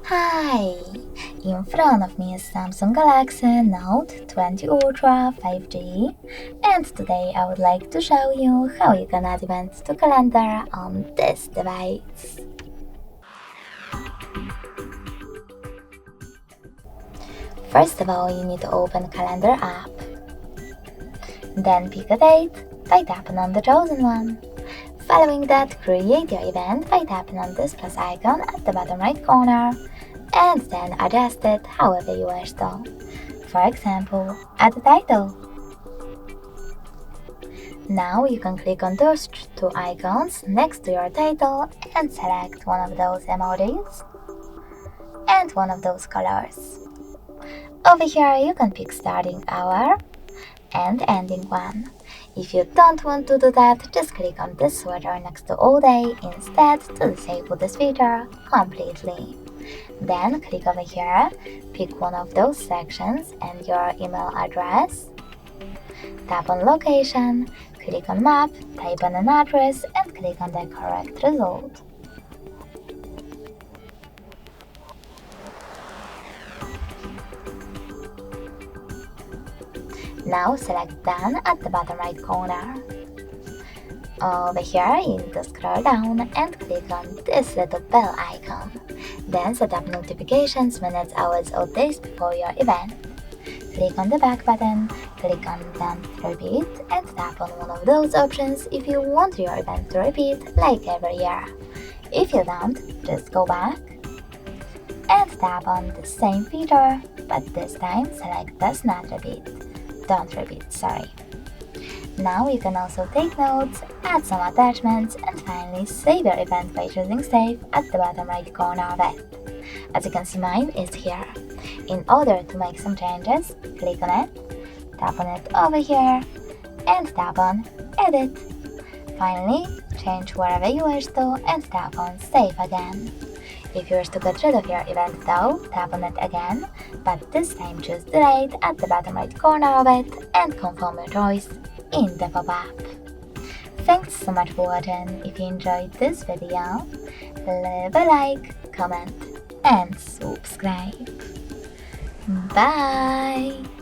Hi! In front of me is Samsung Galaxy Note 20 Ultra 5G, and today I would like to show you how you can add events to calendar on this device. First of all, you need to open Calendar app. Then pick a date by tapping on the chosen one. Following that, create your event by tapping on this plus icon at the bottom right corner, and then adjust it however you wish to. For example, add a title. Now you can click on those two icons next to your title and select one of those emojis and one of those colors. Over here you can pick starting hour and ending one. If you don't want to do that, just click on this sweater next to all day instead to disable this feature completely. Then click over here, pick one of those sections and your email address. Tap on location, click on map, type in an address and click on the correct result. Now select Done at the bottom right corner. Over here, you need to scroll down and click on this little bell icon. Then set up notifications minutes, hours or days before your event. Click on the back button, click on Don't Repeat and tap on one of those options if you want your event to repeat like every year. If you don't, just go back and tap on the same feature, but this time select Does Not Repeat. Don't repeat, sorry. Now you can also take notes, add some attachments, and finally save your event by choosing Save at the bottom right corner of it. As you can see, mine is here. In order to make some changes, click on it, tap on it over here, and tap on Edit. Finally, change wherever you wish to and tap on Save again. If you wish to get rid of your event though, tap on it again, but this time choose Delete at the bottom right corner of it and confirm your choice in the pop-up. Thanks so much for watching. If you enjoyed this video, leave a like, comment and subscribe. Bye!